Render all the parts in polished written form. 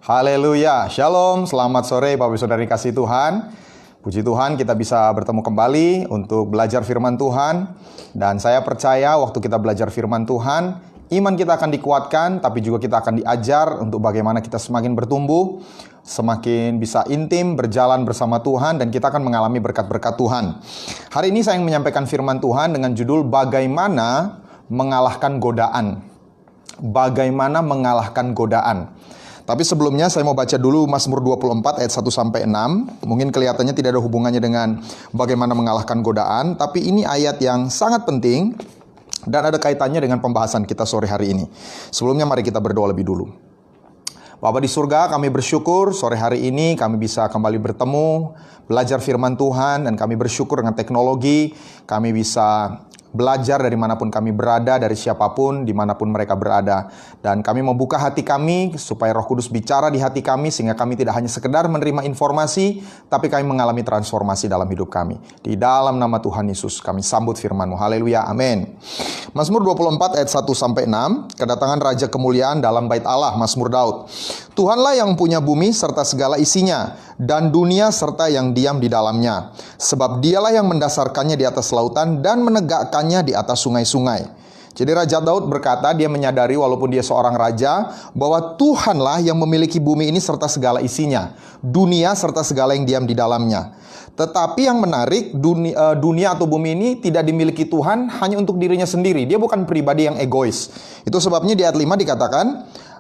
Haleluya, Shalom, selamat sore Bapak Ibu Saudara kasih Tuhan. Puji Tuhan kita bisa bertemu kembali untuk belajar firman Tuhan. Dan saya percaya waktu kita belajar firman Tuhan, iman kita akan dikuatkan, tapi juga kita akan diajar untuk bagaimana kita semakin bertumbuh, semakin bisa intim, berjalan bersama Tuhan, dan kita akan mengalami berkat-berkat Tuhan. Hari ini saya ingin menyampaikan firman Tuhan dengan judul Bagaimana Mengalahkan Godaan. Bagaimana mengalahkan godaan. Tapi sebelumnya saya mau baca dulu Mazmur 24 ayat 1-6. Mungkin kelihatannya tidak ada hubungannya dengan bagaimana mengalahkan godaan, tapi ini ayat yang sangat penting dan ada kaitannya dengan pembahasan kita sore hari ini. Sebelumnya mari kita berdoa lebih dulu. Bapa di surga, kami bersyukur sore hari ini kami bisa kembali bertemu, belajar firman Tuhan, dan kami bersyukur dengan teknologi kami bisa belajar dari manapun kami berada, dari siapapun, dimanapun mereka berada. Dan kami membuka hati kami supaya Roh Kudus bicara di hati kami, sehingga kami tidak hanya sekedar menerima informasi, tapi kami mengalami transformasi dalam hidup kami. Di dalam nama Tuhan Yesus kami sambut firman-Mu. Haleluya, amin. Mazmur 24 ayat 1-6, kedatangan Raja Kemuliaan dalam bait Allah, Mazmur Daud. Tuhanlah yang punya bumi serta segala isinya, dan dunia serta yang diam di dalamnya. Sebab dialah yang mendasarkannya di atas lautan dan menegakkannya di atas sungai-sungai. Jadi Raja Daud berkata, dia menyadari walaupun dia seorang raja, bahwa Tuhanlah yang memiliki bumi ini serta segala isinya, dunia serta segala yang diam di dalamnya. Tetapi yang menarik, dunia atau bumi ini tidak dimiliki Tuhan hanya untuk dirinya sendiri. Dia bukan pribadi yang egois. Itu sebabnya di ayat 5 dikatakan,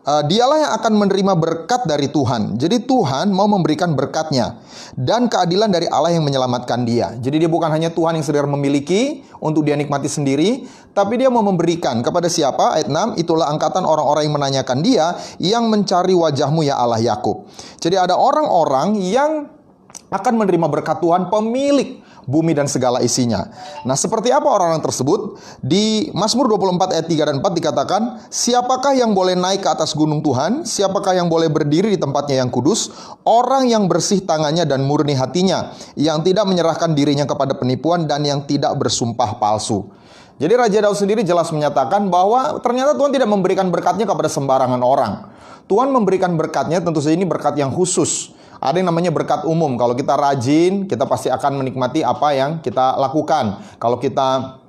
dialah yang akan menerima berkat dari Tuhan. Jadi Tuhan mau memberikan berkatnya dan keadilan dari Allah yang menyelamatkan dia. Jadi dia bukan hanya Tuhan yang sekedar memiliki untuk dia nikmati sendiri, tapi dia mau memberikan kepada siapa? Ayat 6, itulah angkatan orang-orang yang menanyakan dia, yang mencari wajah-Mu ya Allah Yakub. Jadi ada orang-orang yang akan menerima berkat Tuhan, pemilik bumi dan segala isinya. Nah, seperti apa orang-orang tersebut? Di Mazmur 24 ayat 3 dan 4 dikatakan, siapakah yang boleh naik ke atas gunung Tuhan? Siapakah yang boleh berdiri di tempatnya yang kudus? Orang yang bersih tangannya dan murni hatinya, yang tidak menyerahkan dirinya kepada penipuan dan yang tidak bersumpah palsu. Jadi Raja Daud sendiri jelas menyatakan bahwa ternyata Tuhan tidak memberikan berkatnya kepada sembarangan orang. Tuhan memberikan berkatnya tentu saja ini berkat yang khusus. Ada yang namanya berkat umum. Kalau kita rajin, kita pasti akan menikmati apa yang kita lakukan. Kalau kita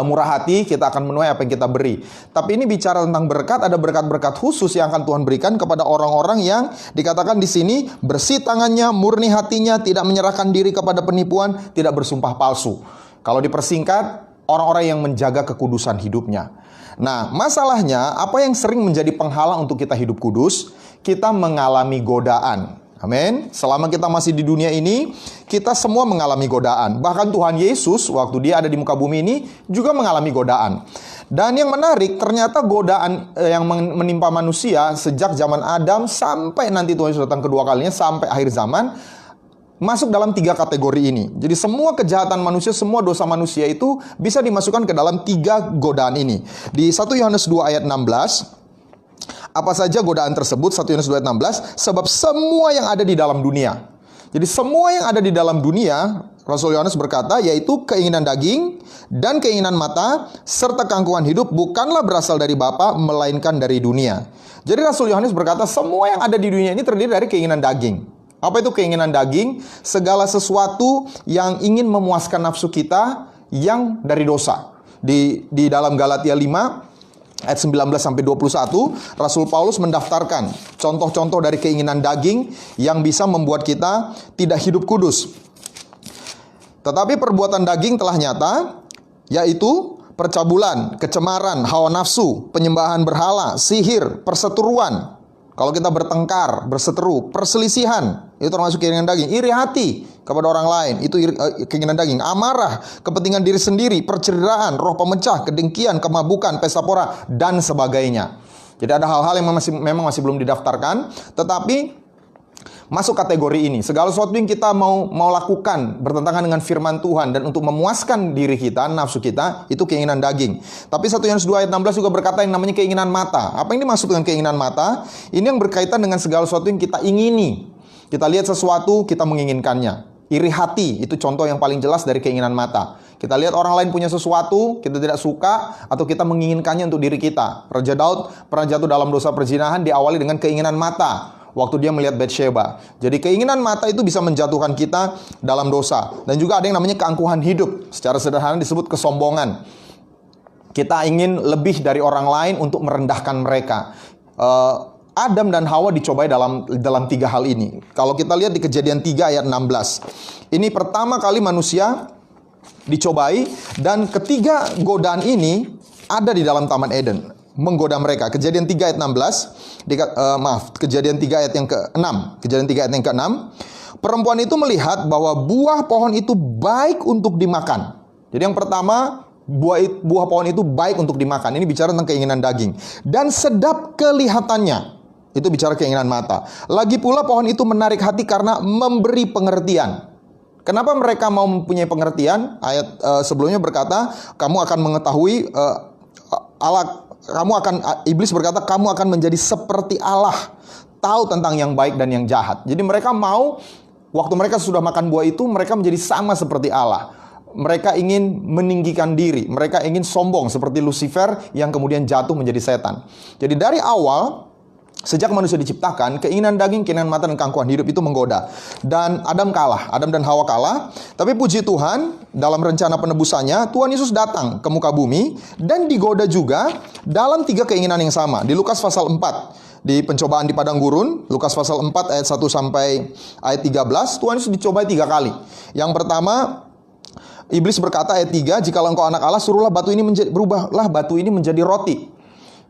murah hati, kita akan menuai apa yang kita beri. Tapi ini bicara tentang berkat, ada berkat-berkat khusus yang akan Tuhan berikan kepada orang-orang yang dikatakan di sini bersih tangannya, murni hatinya, tidak menyerahkan diri kepada penipuan, tidak bersumpah palsu. Kalau dipersingkat, orang-orang yang menjaga kekudusan hidupnya. Nah, masalahnya apa yang sering menjadi penghalang untuk kita hidup kudus? Kita mengalami godaan. Amin. Selama kita masih di dunia ini, kita semua mengalami godaan. Bahkan Tuhan Yesus, waktu dia ada di muka bumi ini, juga mengalami godaan. Dan yang menarik, ternyata godaan yang menimpa manusia sejak zaman Adam sampai nanti Tuhan Yesus datang kedua kalinya, sampai akhir zaman, masuk dalam 3 kategori ini. Jadi semua kejahatan manusia, semua dosa manusia itu bisa dimasukkan ke dalam 3 godaan ini. Di 1 Yohanes 2 ayat 16, apa saja godaan tersebut? 1 Yohanes 2:16, sebab semua yang ada di dalam dunia. Jadi semua yang ada di dalam dunia, Rasul Yohanes berkata, yaitu keinginan daging dan keinginan mata serta keangkuhan hidup bukanlah berasal dari Bapa, melainkan dari dunia. Jadi Rasul Yohanes berkata, semua yang ada di dunia ini terdiri dari keinginan daging. Apa itu keinginan daging? Segala sesuatu yang ingin memuaskan nafsu kita yang dari dosa. Di dalam Galatia 5 ayat 19-21, Rasul Paulus mendaftarkan contoh-contoh dari keinginan daging yang bisa membuat kita tidak hidup kudus. Tetapi perbuatan daging telah nyata, yaitu percabulan, kecemaran, hawa nafsu, penyembahan berhala, sihir, perseteruan. Kalau kita bertengkar, berseteru, perselisihan, itu termasuk keinginan daging. Iri hati kepada orang lain, itu keinginan daging. Amarah, kepentingan diri sendiri, perceraian, roh pemecah, kedengkian, kemabukan, pesta pora, dan sebagainya. Jadi ada hal-hal yang memang masih belum didaftarkan, tetapi masuk kategori ini. Segala sesuatu yang kita mau lakukan bertentangan dengan firman Tuhan dan untuk memuaskan diri kita, nafsu kita, itu keinginan daging. Tapi 1 Yohanes 2 ayat 16 juga berkata yang namanya keinginan mata. Apa yang dimaksud dengan keinginan mata? Ini yang berkaitan dengan segala sesuatu yang kita ingini. Kita lihat sesuatu, kita menginginkannya. Iri hati, itu contoh yang paling jelas dari keinginan mata. Kita lihat orang lain punya sesuatu, kita tidak suka, atau kita menginginkannya untuk diri kita. Raja Daud pernah jatuh dalam dosa perzinahan diawali dengan keinginan mata. waktu dia melihat Batsheba. Jadi keinginan mata itu bisa menjatuhkan kita dalam dosa. Dan juga ada yang namanya keangkuhan hidup. Secara sederhana disebut kesombongan. Kita ingin lebih dari orang lain untuk merendahkan mereka. Adam dan Hawa dicobai dalam 3 hal ini. Kalau kita lihat di Kejadian 3 ayat 16. Ini pertama kali manusia dicobai, dan ketiga godaan ini ada di dalam Taman Eden, menggoda mereka. Kejadian 3 ayat 16, Kejadian 3 ayat yang ke-6. Kejadian 3 ayat yang ke-6. Perempuan itu melihat bahwa buah pohon itu baik untuk dimakan. Jadi yang pertama, buah pohon itu baik untuk dimakan. Ini bicara tentang keinginan daging. Dan sedap kelihatannya. Itu bicara keinginan mata. Lagi pula pohon itu menarik hati karena memberi pengertian. Kenapa mereka mau mempunyai pengertian? Ayat sebelumnya berkata, kamu akan mengetahui iblis berkata, kamu akan menjadi seperti Allah, tahu tentang yang baik dan yang jahat. Jadi mereka mau, waktu mereka sudah makan buah itu, mereka menjadi sama seperti Allah. Mereka ingin meninggikan diri, mereka ingin sombong seperti Lucifer yang kemudian jatuh menjadi setan. Jadi dari awal, sejak manusia diciptakan, keinginan daging, keinginan mata, dan keangkuhan hidup itu menggoda. Dan Adam kalah, Adam dan Hawa kalah. Tapi puji Tuhan, dalam rencana penebusannya, Tuhan Yesus datang ke muka bumi dan digoda juga dalam 3 keinginan yang sama. Di Lukas pasal 4, di pencobaan di padang gurun, Lukas pasal 4 ayat 1 sampai ayat 13, Tuhan Yesus dicobai 3 kali. Yang pertama, iblis berkata ayat 3, jikalau engkau anak Allah, suruhlah berubahlah batu ini menjadi roti.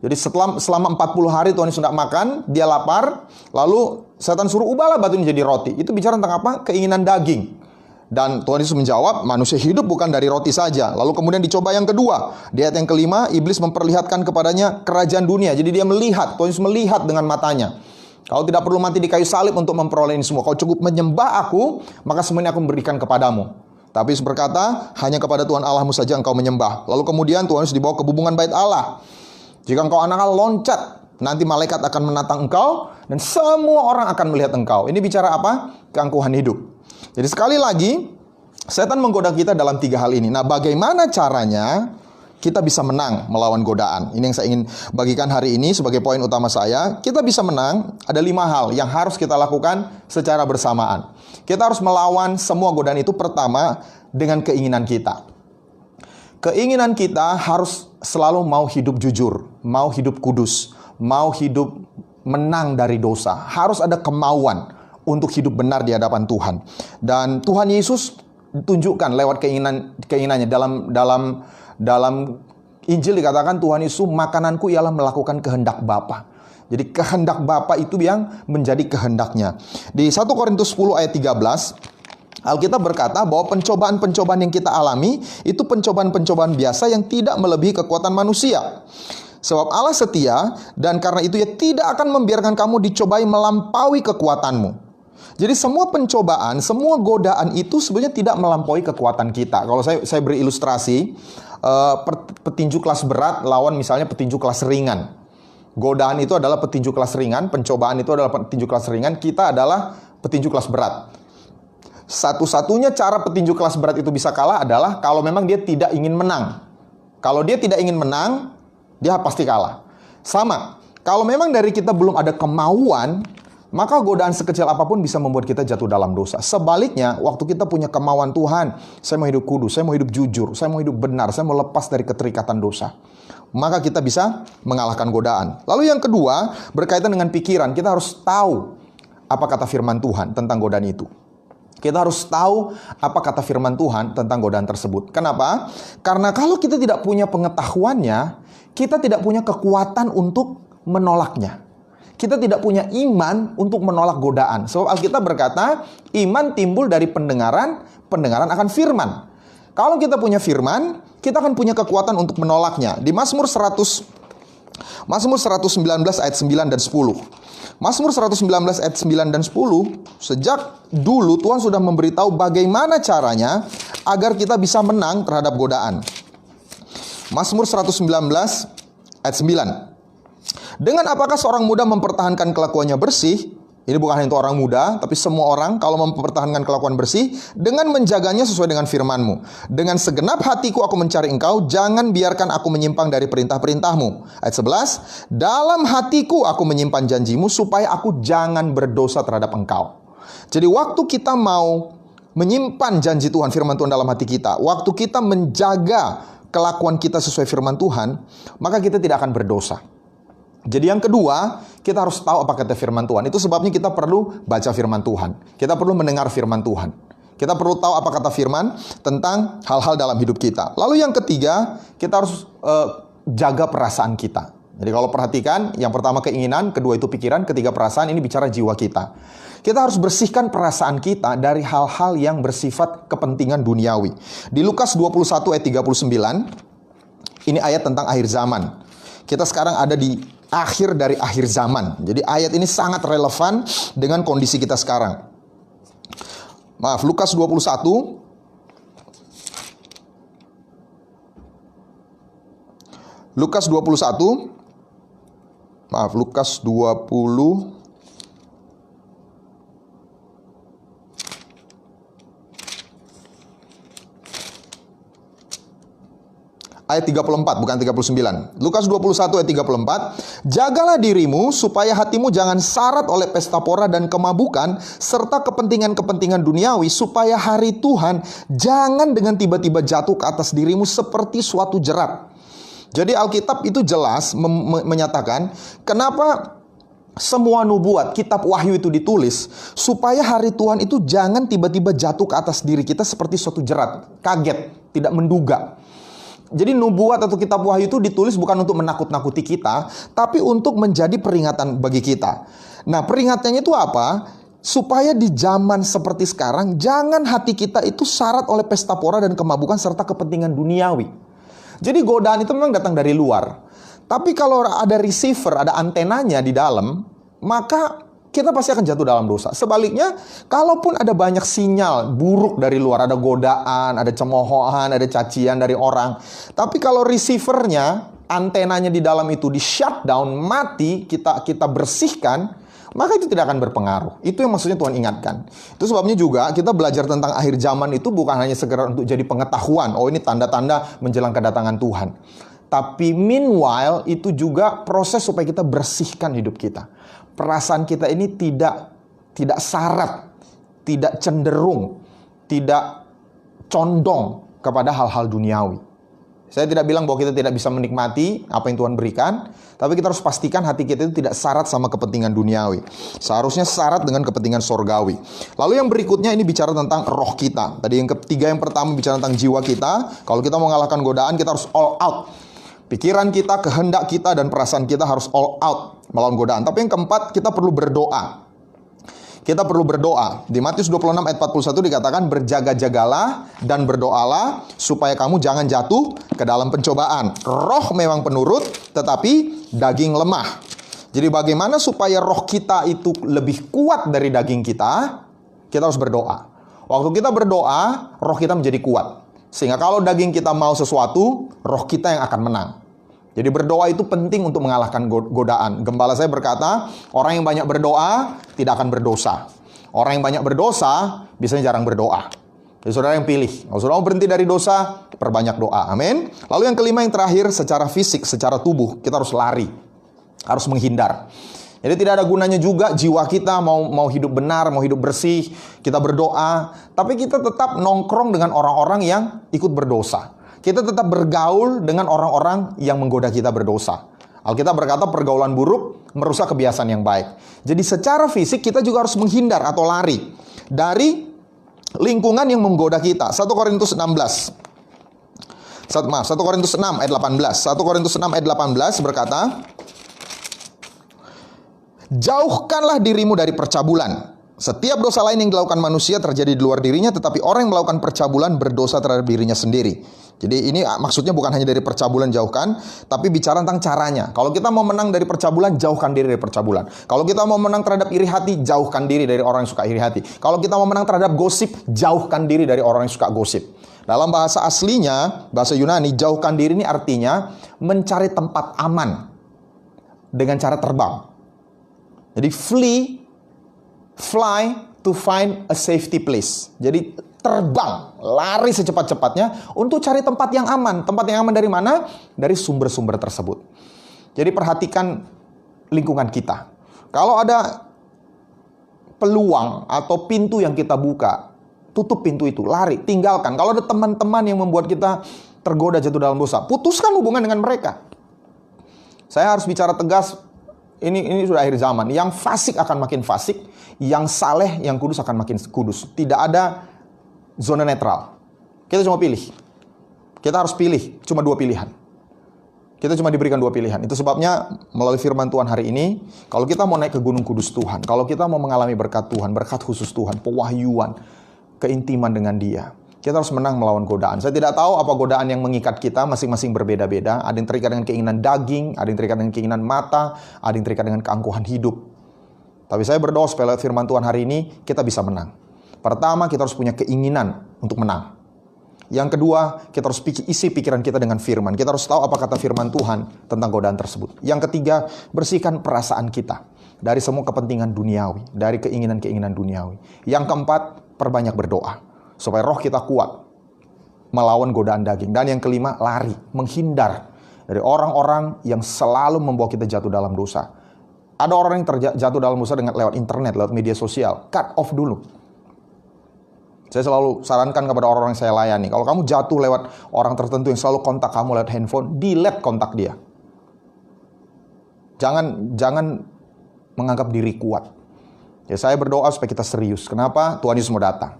Jadi selama 40 hari Tuhan Yesus tidak makan, dia lapar, lalu setan suruh ubahlah batu ini jadi roti. Itu bicara tentang apa? Keinginan daging. Dan Tuhan Yesus menjawab, manusia hidup bukan dari roti saja. Lalu kemudian dicoba yang kedua. Di ayat yang kelima, iblis memperlihatkan kepadanya kerajaan dunia. Jadi dia melihat, Tuhan Yesus melihat dengan matanya. Kau tidak perlu mati di kayu salib untuk memperoleh ini semua. Kau cukup menyembah aku, maka semua ini aku memberikan kepadamu. Tapi Yesus berkata, hanya kepada Tuhan Allahmu saja engkau menyembah. Lalu kemudian Tuhan Yesus dibawa ke hubungan bait Allah. Jika engkau anak Allah, loncat, nanti malaikat akan menatang engkau, dan semua orang akan melihat engkau. Ini bicara apa? Keangkuhan hidup. Jadi sekali lagi, setan menggoda kita dalam 3 hal ini. Nah, bagaimana caranya kita bisa menang melawan godaan? Ini yang saya ingin bagikan hari ini sebagai poin utama saya. Kita bisa menang, ada 5 hal yang harus kita lakukan secara bersamaan. Kita harus melawan semua godaan itu pertama dengan keinginan kita. Keinginan kita harus selalu mau hidup jujur, mau hidup kudus, mau hidup menang dari dosa. Harus ada kemauan untuk hidup benar di hadapan Tuhan. Dan Tuhan Yesus tunjukkan lewat keinginannya. Dalam Injil dikatakan Tuhan Yesus, makananku ialah melakukan kehendak Bapa. Jadi kehendak Bapa itu yang menjadi kehendaknya. Di 1 Korintus 10 ayat 13, Alkitab berkata bahwa pencobaan-pencobaan yang kita alami itu pencobaan-pencobaan biasa yang tidak melebihi kekuatan manusia. Sebab Allah setia, dan karena itu Ia tidak akan membiarkan kamu dicobai melampaui kekuatanmu. Jadi semua pencobaan, semua godaan itu sebenarnya tidak melampaui kekuatan kita. Kalau saya beri ilustrasi, petinju kelas berat lawan misalnya petinju kelas ringan. Godaan itu adalah petinju kelas ringan, pencobaan itu adalah petinju kelas ringan, kita adalah petinju kelas berat. Satu-satunya cara petinju kelas berat itu bisa kalah adalah kalau memang dia tidak ingin menang. Kalau dia tidak ingin menang, dia pasti kalah. Sama, kalau memang dari kita belum ada kemauan, maka godaan sekecil apapun bisa membuat kita jatuh dalam dosa. Sebaliknya, waktu kita punya kemauan Tuhan, saya mau hidup kudus, saya mau hidup jujur, saya mau hidup benar, saya mau lepas dari keterikatan dosa, maka kita bisa mengalahkan godaan. Lalu yang kedua, berkaitan dengan pikiran, kita harus tahu apa kata firman Tuhan tentang godaan itu. Kita harus tahu apa kata firman Tuhan tentang godaan tersebut. Kenapa? Karena kalau kita tidak punya pengetahuannya, kita tidak punya kekuatan untuk menolaknya. Kita tidak punya iman untuk menolak godaan. Sebab Alkitab berkata, iman timbul dari pendengaran, pendengaran akan firman. Kalau kita punya firman, kita akan punya kekuatan untuk menolaknya. Di Mazmur 119 ayat 9 dan 10. Mazmur 119 ayat 9 dan 10, sejak dulu Tuhan sudah memberitahu bagaimana caranya agar kita bisa menang terhadap godaan. Mazmur 119 ayat 9. Dengan apakah seorang muda mempertahankan kelakuannya bersih? Ini bukan hanya untuk orang muda, tapi semua orang kalau mempertahankan kelakuan bersih dengan menjaganya sesuai dengan firman-Mu. Dengan segenap hatiku aku mencari Engkau, jangan biarkan aku menyimpang dari perintah-perintah-Mu. Ayat 11, dalam hatiku aku menyimpan janji-Mu supaya aku jangan berdosa terhadap Engkau. Jadi waktu kita mau menyimpan janji Tuhan, firman Tuhan dalam hati kita, waktu kita menjaga kelakuan kita sesuai firman Tuhan, maka kita tidak akan berdosa. Jadi yang kedua, kita harus tahu apa kata firman Tuhan. Itu sebabnya kita perlu baca firman Tuhan. Kita perlu mendengar firman Tuhan. Kita perlu tahu apa kata firman tentang hal-hal dalam hidup kita. Lalu yang ketiga, kita harus jaga perasaan kita. Jadi kalau perhatikan, yang pertama keinginan, kedua itu pikiran, ketiga perasaan, ini bicara jiwa kita. Kita harus bersihkan perasaan kita dari hal-hal yang bersifat kepentingan duniawi. Di Lukas 21 ayat 39, ini ayat tentang akhir zaman. Kita sekarang ada di akhir dari akhir zaman. Jadi ayat ini sangat relevan dengan kondisi kita sekarang. Maaf, Lukas 21. Lukas 21. Maaf, Lukas 20. Ayat 34, bukan 39. Lukas 21 ayat 34. Jagalah dirimu supaya hatimu jangan sarat oleh pesta pora dan kemabukan, serta kepentingan-kepentingan duniawi, supaya hari Tuhan jangan dengan tiba-tiba jatuh ke atas dirimu seperti suatu jerat. Jadi Alkitab itu jelas menyatakan kenapa semua nubuat, kitab Wahyu itu ditulis, supaya hari Tuhan itu jangan tiba-tiba jatuh ke atas diri kita seperti suatu jerat. Kaget, tidak menduga. Jadi nubuat atau kitab Wahyu itu ditulis bukan untuk menakut-nakuti kita, tapi untuk menjadi peringatan bagi kita. Nah, peringatannya itu apa? Supaya di zaman seperti sekarang, jangan hati kita itu syarat oleh pesta pora dan kemabukan serta kepentingan duniawi. Jadi godaan itu memang datang dari luar. Tapi kalau ada receiver, ada antenanya di dalam, maka kita pasti akan jatuh dalam dosa. Sebaliknya, kalaupun ada banyak sinyal buruk dari luar, ada godaan, ada cemoohan, ada cacian dari orang, tapi kalau receivernya, antenanya di dalam itu di shutdown, mati, kita bersihkan, maka itu tidak akan berpengaruh. Itu yang maksudnya Tuhan ingatkan. Itu sebabnya juga kita belajar tentang akhir zaman itu bukan hanya sekedar untuk jadi pengetahuan. Oh, ini tanda-tanda menjelang kedatangan Tuhan. Tapi meanwhile itu juga proses supaya kita bersihkan hidup kita. Perasaan kita ini tidak syarat, tidak cenderung, tidak condong kepada hal-hal duniawi. Saya tidak bilang bahwa kita tidak bisa menikmati apa yang Tuhan berikan, tapi kita harus pastikan hati kita itu tidak syarat sama kepentingan duniawi. Seharusnya syarat dengan kepentingan sorgawi. Lalu yang berikutnya ini bicara tentang roh kita. Tadi yang ketiga, yang pertama bicara tentang jiwa kita. Kalau kita mau mengalahkan godaan, kita harus all out. Pikiran kita, kehendak kita, dan perasaan kita harus all out melawan godaan. Tapi yang keempat, kita perlu berdoa. Kita perlu berdoa. Di Matius 26 ayat 41 dikatakan, berjaga-jagalah dan berdoalah supaya kamu jangan jatuh ke dalam pencobaan. Roh memang penurut, tetapi daging lemah. Jadi bagaimana supaya roh kita itu lebih kuat dari daging kita? Kita harus berdoa. Waktu kita berdoa, roh kita menjadi kuat. Sehingga kalau daging kita mau sesuatu, roh kita yang akan menang. Jadi berdoa itu penting untuk mengalahkan godaan. Gembala saya berkata, orang yang banyak berdoa tidak akan berdosa. Orang yang banyak berdosa biasanya jarang berdoa. Jadi saudara yang pilih. Kalau saudara mau berhenti dari dosa, perbanyak doa. Amin. Lalu yang kelima, yang terakhir, secara fisik, secara tubuh, kita harus lari. Harus menghindar. Jadi tidak ada gunanya juga jiwa kita mau hidup benar, mau hidup bersih, kita berdoa, tapi kita tetap nongkrong dengan orang-orang yang ikut berdosa. Kita tetap bergaul dengan orang-orang yang menggoda kita berdosa. Alkitab berkata pergaulan buruk merusak kebiasaan yang baik. Jadi secara fisik kita juga harus menghindar atau lari dari lingkungan yang menggoda kita. 1 Korintus 16. 1 Korintus 6 ayat 18. 1 Korintus 6 ayat 18 berkata, jauhkanlah dirimu dari percabulan. Setiap dosa lain yang dilakukan manusia terjadi di luar dirinya, tetapi orang yang melakukan percabulan berdosa terhadap dirinya sendiri. Jadi ini maksudnya bukan hanya dari percabulan jauhkan, tapi bicara tentang caranya. Kalau kita mau menang dari percabulan, jauhkan diri dari percabulan. Kalau kita mau menang terhadap iri hati, jauhkan diri dari orang yang suka iri hati. Kalau kita mau menang terhadap gosip, jauhkan diri dari orang yang suka gosip. Dalam bahasa aslinya, bahasa Yunani, jauhkan diri ini artinya mencari tempat aman dengan cara terbang. Jadi flee Fly to find a safety place. Jadi terbang, lari secepat-cepatnya untuk cari tempat yang aman. Tempat yang aman dari mana? Dari sumber-sumber tersebut. Jadi perhatikan lingkungan kita. Kalau ada peluang atau pintu yang kita buka, tutup pintu itu, lari, tinggalkan. Kalau ada teman-teman yang membuat kita tergoda jatuh dalam dosa, putuskan hubungan dengan mereka. Saya harus bicara tegas, ini sudah akhir zaman. Yang fasik akan makin fasik, yang saleh, yang kudus akan makin kudus. Tidak ada zona netral. Kita cuma pilih. Kita harus pilih, cuma 2 pilihan. Kita cuma diberikan 2 pilihan. Itu sebabnya melalui firman Tuhan hari ini, kalau kita mau naik ke Gunung Kudus Tuhan, kalau kita mau mengalami berkat Tuhan, berkat khusus Tuhan, pewahyuan, keintiman dengan Dia, kita harus menang melawan godaan. Saya tidak tahu apa godaan yang mengikat kita, masing-masing berbeda-beda. Ada yang terikat dengan keinginan daging, ada yang terikat dengan keinginan mata, ada yang terikat dengan keangkuhan hidup. Tapi saya berdoa supaya firman Tuhan hari ini kita bisa menang. Pertama, kita harus punya keinginan untuk menang. Yang kedua, kita harus isi pikiran kita dengan firman. Kita harus tahu apa kata firman Tuhan tentang godaan tersebut. Yang ketiga, bersihkan perasaan kita dari semua kepentingan duniawi, dari keinginan-keinginan duniawi. Yang keempat, perbanyak berdoa supaya roh kita kuat melawan godaan daging. Dan yang kelima, lari, menghindar dari orang-orang yang selalu membawa kita jatuh dalam dosa. Ada orang yang jatuh dalam dosa dengan lewat internet, lewat media sosial. Cut off dulu. Saya selalu sarankan kepada orang-orang yang saya layani, kalau kamu jatuh lewat orang tertentu yang selalu kontak kamu lewat handphone, delete kontak dia. Jangan menganggap diri kuat. Ya, saya berdoa supaya kita serius. Kenapa? Tuhan Yesus mau datang.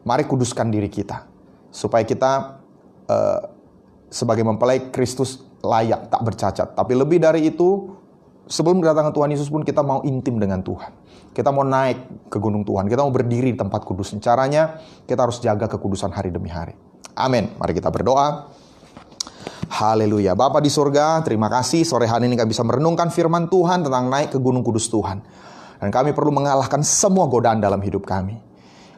Mari kuduskan diri kita, supaya kita sebagai mempelai Kristus layak, tak bercacat. Tapi lebih dari itu, sebelum kedatangan Tuhan Yesus pun kita mau intim dengan Tuhan. Kita mau naik ke gunung Tuhan. Kita mau berdiri di tempat kudus. Caranya kita harus jaga kekudusan hari demi hari. Amin. Mari kita berdoa. Haleluya. Bapa di surga, terima kasih sore hari ini kami bisa merenungkan firman Tuhan tentang naik ke gunung kudus Tuhan. Dan kami perlu mengalahkan semua godaan dalam hidup kami.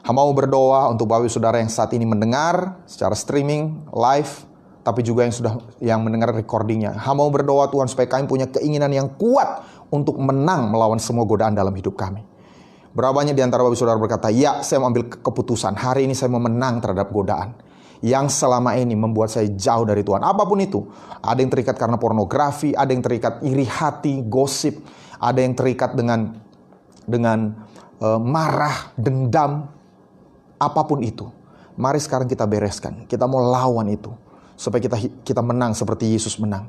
Hamba mau berdoa untuk Bapak Saudara yang saat ini mendengar secara streaming, live, tapi juga yang mendengar recordingnya. Hamba mau berdoa Tuhan supaya kami punya keinginan yang kuat untuk menang melawan semua godaan dalam hidup kami. Berapa banyak di antara Bapak Saudara berkata, ya saya mau ambil keputusan, hari ini saya mau menang terhadap godaan yang selama ini membuat saya jauh dari Tuhan. Apapun itu, ada yang terikat karena pornografi, ada yang terikat iri hati, gosip, ada yang terikat dengan marah, dendam, apapun itu. Mari sekarang kita bereskan, kita mau lawan itu. Supaya kita menang seperti Yesus menang.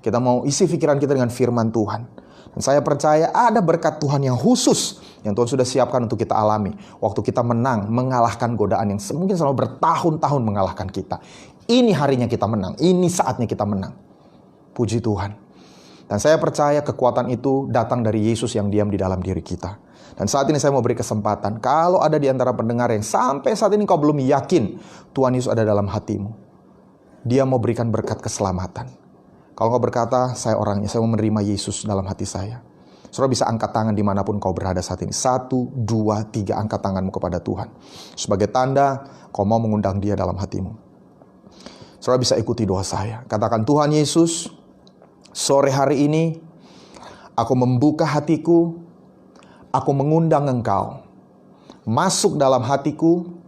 Kita mau isi pikiran kita dengan firman Tuhan. Dan saya percaya ada berkat Tuhan yang khusus yang Tuhan sudah siapkan untuk kita alami. Waktu kita menang, mengalahkan godaan yang mungkin selama bertahun-tahun mengalahkan kita. Ini harinya kita menang. Ini saatnya kita menang. Puji Tuhan. Dan saya percaya kekuatan itu datang dari Yesus yang diam di dalam diri kita. Dan saat ini saya mau beri kesempatan. Kalau ada di antara pendengar yang sampai saat ini kau belum yakin Tuhan Yesus ada dalam hatimu. Dia mau berikan berkat keselamatan. Kalau kau berkata, saya orangnya, saya mau menerima Yesus dalam hati saya. Saudara bisa angkat tangan dimanapun kau berada saat ini. 1, 2, 3, angkat tanganmu kepada Tuhan. Sebagai tanda kau mau mengundang Dia dalam hatimu. Saudara bisa ikuti doa saya. Katakan, Tuhan Yesus, sore hari ini, aku membuka hatiku, aku mengundang Engkau masuk dalam hatiku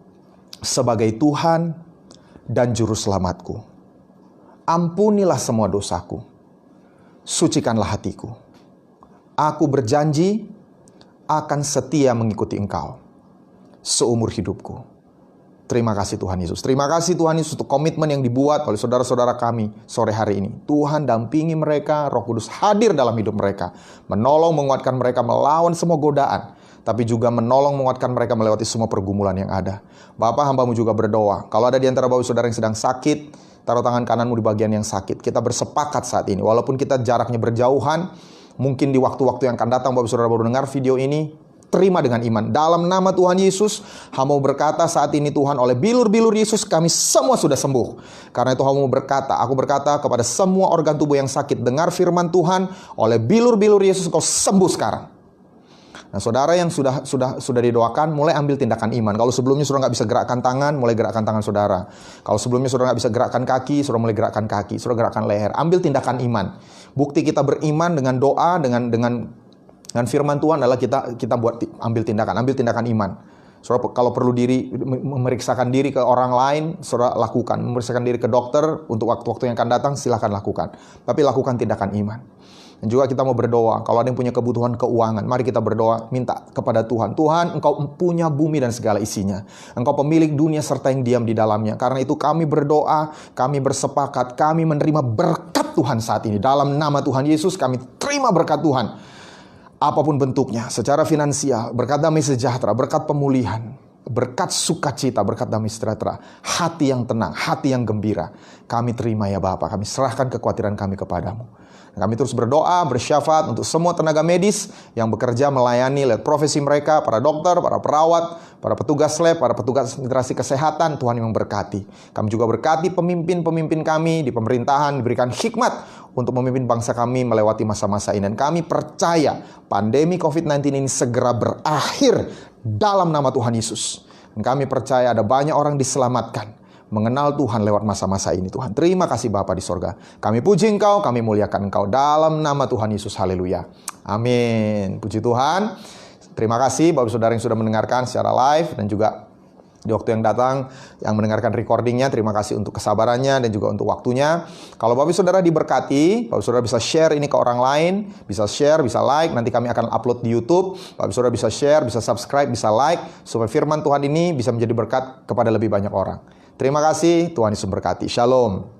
sebagai Tuhan dan Juru Selamatku. Ampunilah semua dosaku. Sucikanlah hatiku. Aku berjanji akan setia mengikuti Engkau seumur hidupku. Terima kasih Tuhan Yesus. Terima kasih Tuhan Yesus untuk komitmen yang dibuat oleh saudara-saudara kami sore hari ini. Tuhan dampingi mereka, Roh Kudus hadir dalam hidup mereka. Menolong menguatkan mereka melawan semua godaan. Tapi juga menolong menguatkan mereka melewati semua pergumulan yang ada. Bapa, hamba-Mu juga berdoa. Kalau ada di antara Bapak Saudara yang sedang sakit, taruh tangan kananmu di bagian yang sakit. Kita bersepakat saat ini. Walaupun kita jaraknya berjauhan, mungkin di waktu-waktu yang akan datang Bapak Saudara baru dengar video ini, terima dengan iman. Dalam nama Tuhan Yesus, hamba berkata saat ini Tuhan, oleh bilur-bilur Yesus kami semua sudah sembuh. Karena itu hamba berkata, aku berkata kepada semua organ tubuh yang sakit, dengar firman Tuhan, oleh bilur-bilur Yesus kau sembuh sekarang. Nah, saudara yang sudah didoakan, mulai ambil tindakan iman. Kalau sebelumnya saudara nggak bisa gerakkan tangan, mulai gerakkan tangan saudara. Kalau sebelumnya saudara nggak bisa gerakkan kaki, saudara mulai gerakkan kaki, saudara gerakkan leher. Ambil tindakan iman. Bukti kita beriman dengan doa, dengan Dan firman Tuhan adalah kita ambil tindakan iman. Saudara, kalau perlu memeriksakan diri ke orang lain, saudara lakukan. Memeriksakan diri ke dokter untuk waktu-waktu yang akan datang, silakan lakukan. Tapi lakukan tindakan iman. Dan juga kita mau berdoa, kalau ada yang punya kebutuhan keuangan, mari kita berdoa, minta kepada Tuhan. Tuhan, Engkau punya bumi dan segala isinya. Engkau pemilik dunia serta yang diam di dalamnya. Karena itu kami berdoa, kami bersepakat, kami menerima berkat Tuhan saat ini. Dalam nama Tuhan Yesus kami terima berkat Tuhan. Apapun bentuknya, secara finansial, berkat damai sejahtera, berkat pemulihan, berkat sukacita, berkat damai sejahtera, hati yang tenang, hati yang gembira. Kami terima ya Bapa, kami serahkan kekhawatiran kami kepadamu. Kami terus berdoa, bersyafaat untuk semua tenaga medis yang bekerja melayani lewat profesi mereka, para dokter, para perawat, para petugas lab, para petugas administrasi kesehatan, Tuhan yang memberkati. Kami juga berkati pemimpin-pemimpin kami di pemerintahan, diberikan hikmat untuk memimpin bangsa kami melewati masa-masa ini. Dan kami percaya pandemi COVID-19 ini segera berakhir dalam nama Tuhan Yesus. Dan kami percaya ada banyak orang diselamatkan, mengenal Tuhan lewat masa-masa ini Tuhan. Terima kasih Bapa di sorga. Kami puji Engkau, kami muliakan Engkau dalam nama Tuhan Yesus. Haleluya. Amin. Puji Tuhan. Terima kasih Bapak Saudara yang sudah mendengarkan secara live dan juga di waktu yang datang yang mendengarkan recordingnya. Terima kasih untuk kesabarannya dan juga untuk waktunya. Kalau Bapak Saudara diberkati, Bapak Saudara bisa share ini ke orang lain, bisa share, bisa like. Nanti kami akan upload di YouTube. Bapak Saudara bisa share, bisa subscribe, bisa like, supaya firman Tuhan ini bisa menjadi berkat kepada lebih banyak orang. Terima kasih, Tuhan Yesus berkati. Shalom.